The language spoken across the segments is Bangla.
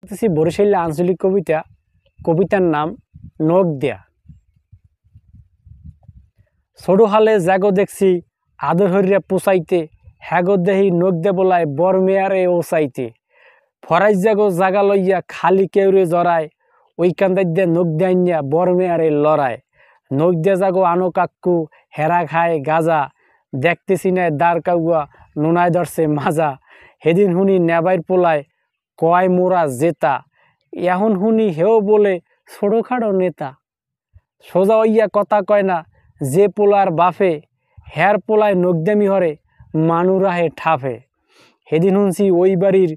বরিশালের আঞ্চলিক কবিতা, কবিতার নাম নখ দেয়া। ছোট হালে জাগো দেখছি আদর হরিয়া পোষাইতে, হ্যাগো দেহি নখ দে বলায় বর মেয়ারে ও চাইতে। ফরাইজ জাগো জাগা লইয়া খালি কেউরে জড়ায়, ওই কান্দার দিয়ে নখ দেয়া বর মেয়ারে লড়ায়। নখ দিয়ে জাগো আনো কাক্কু হেরা খায় গাজা, দেখতেছি না দাঁড় কাউয়া নুনায় ধরছে মাজা। হেদিন হুনি নেবাইর পোলায় কয় মোরা জেতা, এখন হুনি হেও বলে ছোটখাটো নেতা। সোজা হইয়া কথা কয় না যে পোলার বাফে, হের পোলায় নকদামি হরে মানুরাহে ঠাফে। হেদিন শুনছি ওই বাড়ির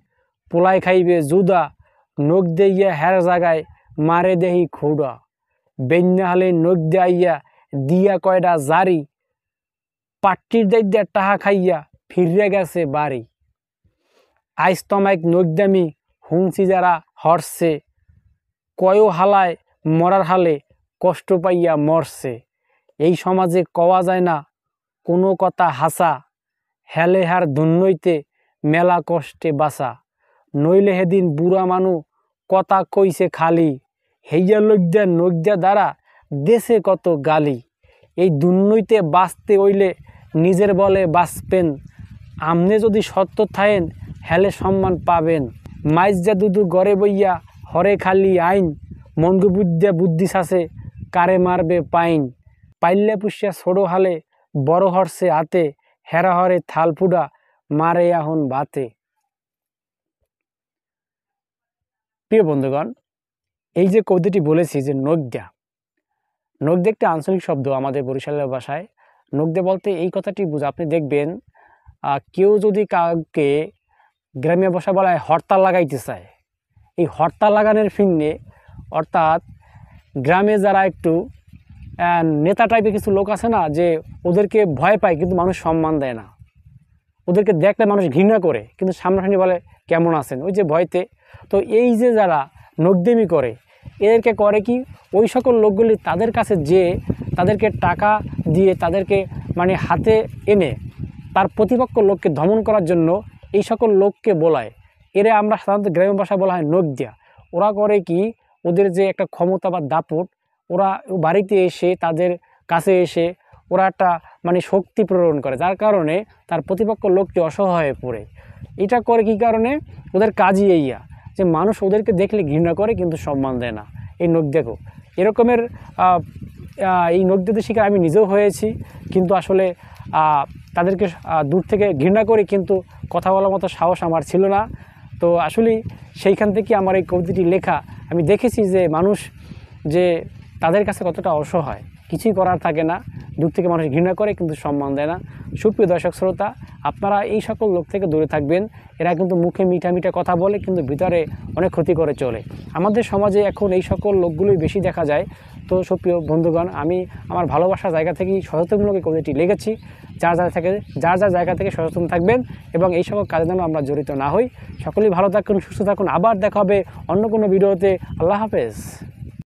পোলায় খাইবে জুদা, নখ দেইয়া হের জাগায় মারে দেহি খুড়া। বেন্যা হালে নখ দেয়া দিয়া কয়ডা জারি, পাট্টির দাইদ্যা টাহা খাইয়া ফিরে গেছে বাড়ি। আইস তমাইক নকদামি হুংসি যারা হরছে, কয়ও হালায় মরার হালে কষ্ট পাইয়া মরছে। এই সমাজে কওয়া যায় না কোনো কথা হাসা, হেলে হার ধুন্নইতে মেলা কষ্টে বাসা। নইলে হেদিন বুড়া মানু কথা কইছে খালি, হেইয়া লইদ্যা নকদ্যা দ্বারা দেশে কত গালি। এই দুর্নইতে বাঁচতে হইলে নিজের বলে বাঁচবেন, আমনে যদি সত্য থাকেন হেলে সম্মান পাবেন। মাইজা দুদু গড়ে বইয়া হরে খালি আইন, মনগু বুদ্ধা বুদ্ধি শাসে কারে মারবে পাইন। পাইলে পুষিয়া ছোট হালে বড় হরছে হাতে, হেরা হরে থালফুডা মারে এখন বাতে। প্রিয় বন্ধুগণ, এই যে কবিতাটি বলেছি যে নখ দেয়া, নখ দে একটা আঞ্চলিক শব্দ আমাদের বরিশালের ভাষায়। নখ দে বলতে এই কথাটি বুঝে, আপনি দেখবেন কেউ যদি কাউকে গ্রাম্য ভাষা বলা হয় হরতাল লাগাইতে চায়, এই হরতাল লাগানোর ফিন্নে অর্থাৎ গ্রামে যারা একটু নেতা টাইপের কিছু লোক আছে না, যে ওদেরকে ভয় পায় কিন্তু মানুষ সম্মান দেয় না, ওদেরকে দেখলে মানুষ ঘৃণা করে কিন্তু সামনাসামনি বলে কেমন আছেন, ওই যে ভয়তে। তো এই যে যারা নকদেমি করে, এদেরকে করে কি ওই সকল লোকগুলি তাদের কাছে যে তাদেরকে টাকা দিয়ে তাদেরকে মানে হাতে এনে তার প্রতিপক্ষ লোককে দমন করার জন্য এই সকল লোককে বলায়। এরা আমরা সাধারণত গ্রাম্য ভাষায় বলা হয় নখ দেয়া। ওরা করে কি, ওদের যে একটা ক্ষমতা বা দাপট, ওরা বাড়িতে এসে তাদের কাছে এসে ওরা একটা মানে শক্তি প্রেরণ করে, যার কারণে তার প্রতিপক্ষ লোকটি অসহায় হয়ে পড়ে। এটা করে কি কারণে, ওদের কাজই এইয়া যে মানুষ ওদেরকে দেখলে ঘৃণা করে কিন্তু সম্মান দেয় না। এই নখ দেখো এরকমের এই নখ দিতে শিকার আমি নিজেও হয়েছি, কিন্তু আসলে তাদেরকে দূর থেকে ঘৃণা করি কিন্তু কথা বলার মতো সাহস আমার ছিল না। তো আসলে সেইখান থেকে আমার এই কবিতাটি লেখা। আমি দেখেছি যে মানুষ যে তাদের কাছে কতটা অসহায়, কিছুই করার থাকে না, দূর থেকে মানুষ ঘৃণা করে কিন্তু সম্মান দেয় না। সুপ্রিয় দর্শক শ্রোতা, আপনারা এই সকল লোক থেকে দূরে থাকবেন। এরা কিন্তু মুখে মিঠা মিঠা কথা বলে কিন্তু ভিতরে অনেক ক্ষতি করে চলে। আমাদের সমাজে এখন এই সকল লোকগুলোই বেশি দেখা যায়। তো সুপ্রিয় বন্ধুগণ, আমি আমার ভালোবাসার জায়গা থেকেই সচেতনমূলক কবিতাটি লিখেছি। যার যার জায়গা থেকে সচেতন থাকবেন এবং এই সকল কাজে যেন আমরা জড়িত না হই। সকলেই ভালো থাকুন, সুস্থ থাকুন। আবার দেখা হবে অন্য কোনো ভিডিওতে। আল্লাহ হাফেজ।